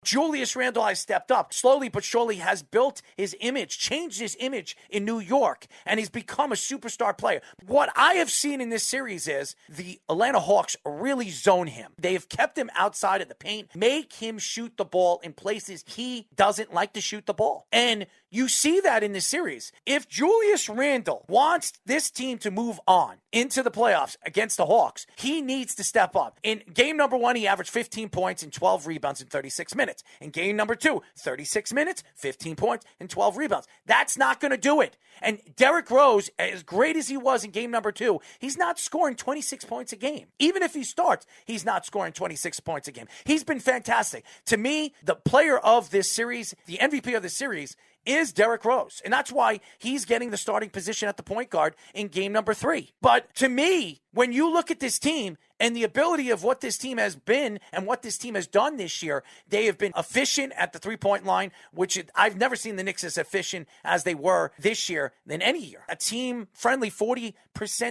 Julius Randle has stepped up, slowly but surely has built his image, changed his image in New York, and he's become a superstar player. What I have seen in this series is the Atlanta Hawks really zone him. They have kept him outside of the paint, make him shoot the ball in places he doesn't like to shoot the ball. And you see that in this series. If Julius Randle wants this team to move on into the playoffs against the Hawks, he needs to step up. In game number 1, he averaged 15 points and 12 rebounds in 36 minutes. In game number 2, 36 minutes, 15 points and 12 rebounds. That's not going to do it. And Derrick Rose, as great as he was in game number 2, he's not scoring 26 points a game. Even if he starts, he's not scoring 26 points a game. He's been fantastic. To me, the player of this series, the MVP of the series, is Derrick Rose. And that's why he's getting the starting position at the point guard in game number 3. But to me, when you look at this team and the ability of what this team has been and what this team has done this year, they have been efficient at the three-point line, which I've never seen the Knicks as efficient as they were this year than any year. A team-friendly 40%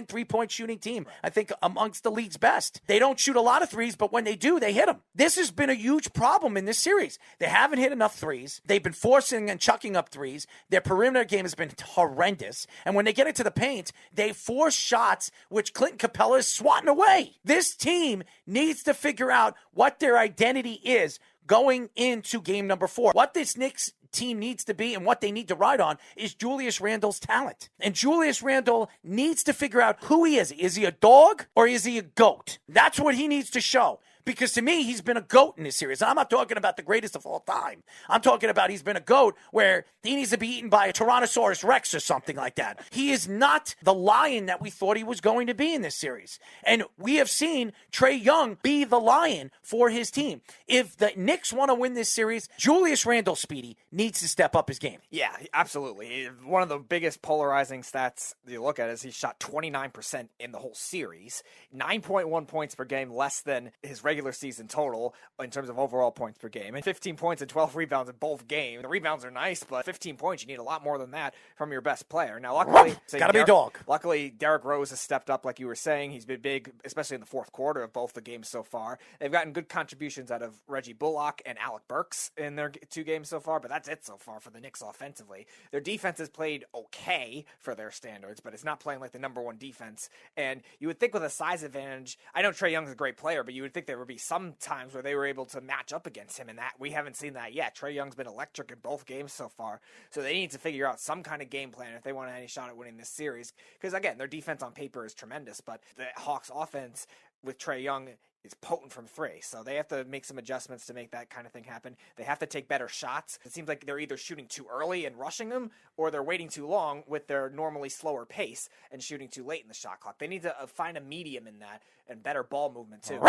three-point shooting team, I think amongst the league's best. They don't shoot a lot of threes, but when they do, they hit them. This has been a huge problem in this series. They haven't hit enough threes. They've been forcing and chucking up threes. Their perimeter game has been horrendous. And when they get into the paint, they force shots, which Clinton Capella is swatting away. This team needs to figure out what their identity is going into game number 4. What this Knicks team needs to be and what they need to ride on is Julius Randle's talent. And Julius Randle needs to figure out who he is. Is he a dog or is he a goat? That's what he needs to show. Because to me, he's been a GOAT in this series. And I'm not talking about the greatest of all time. I'm talking about he's been a GOAT where he needs to be eaten by a Tyrannosaurus Rex or something like that. He is not the lion that we thought he was going to be in this series. And we have seen Trae Young be the lion for his team. If the Knicks want to win this series, Julius Randle, Speedy, needs to step up his game. Yeah, absolutely. One of the biggest polarizing stats you look at is he shot 29% in the whole series, 9.1 points per game, less than his regular season total in terms of overall points per game, and 15 points and 12 rebounds in both games. The rebounds are nice, but 15 points, you need a lot more than that from your best player. Now, luckily, gotta be a dog. Luckily, Derrick Rose has stepped up, like you were saying. He's been big, especially in the fourth quarter of both the games so far. They've gotten good contributions out of Reggie Bullock and Alec Burks in their 2 games so far, but that's it so far for the Knicks offensively. Their defense has played okay for their standards, but it's not playing like the number 1 defense. And you would think with a size advantage, I know Trae Young's a great player, but you would think there would be some times where they were able to match up against him, and that we haven't seen that yet. Trae Young's been electric in both games so far, so they need to figure out some kind of game plan if they want any shot at winning this series, because again, their defense on paper is tremendous, but the Hawks offense with Trae Young is potent from 3, so they have to make some adjustments to make that kind of thing happen. They have to take better shots. It seems like they're either shooting too early and rushing them, or they're waiting too long with their normally slower pace and shooting too late in the shot clock. They need to find a medium in that and better ball movement too.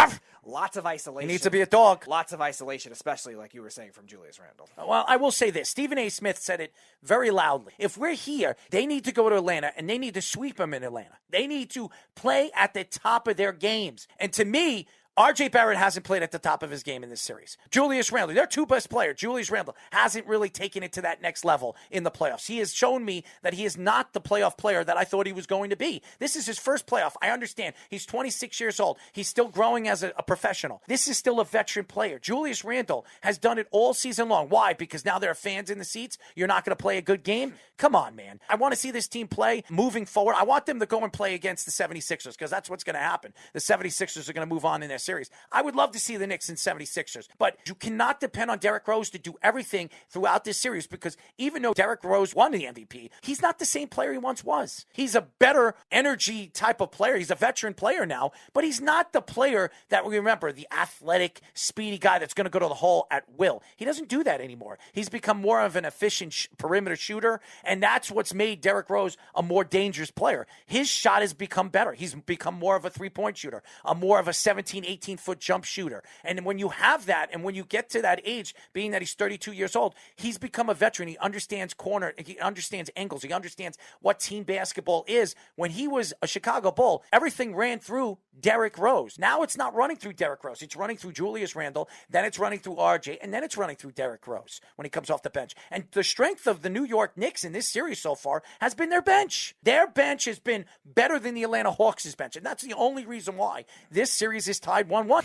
Lots of isolation. He needs to be a dog. Lots of isolation, especially like you were saying from Julius Randle. Well, I will say this. Stephen A. Smith said it very loudly. If we're here, they need to go to Atlanta, and they need to sweep them in Atlanta. They need to play at the top of their games. And to me, R.J. Barrett hasn't played at the top of his game in this series. Julius Randle, their 2 best players, Julius Randle, hasn't really taken it to that next level in the playoffs. He has shown me that he is not the playoff player that I thought he was going to be. This is his first playoff. I understand. He's 26 years old. He's still growing as a professional. This is still a veteran player. Julius Randle has done it all season long. Why? Because now there are fans in the seats. You're not going to play a good game? Come on, man. I want to see this team play moving forward. I want them to go and play against the 76ers because that's what's going to happen. The 76ers are going to move on in their series. I would love to see the Knicks and 76ers, but you cannot depend on Derrick Rose to do everything throughout this series, because even though Derrick Rose won the MVP, he's not the same player he once was. He's a better energy type of player. He's a veteran player now, but he's not the player that we remember, the athletic, speedy guy that's going to go to the hole at will. He doesn't do that anymore. He's become more of an efficient perimeter shooter, and that's what's made Derrick Rose a more dangerous player. His shot has become better. He's become more of a three-point shooter, a more of a 17, 18-foot jump shooter. And when you have that, and when you get to that age, being that he's 32 years old, he's become a veteran. He understands corner, he understands angles, he understands what team basketball is. When he was a Chicago Bull, everything ran through Derrick Rose. Now it's not running through Derrick Rose. It's running through Julius Randle, then it's running through RJ, and then it's running through Derrick Rose when he comes off the bench. And the strength of the New York Knicks in this series so far has been their bench. Their bench has been better than the Atlanta Hawks' bench, and that's the only reason why this series is tied 1-1.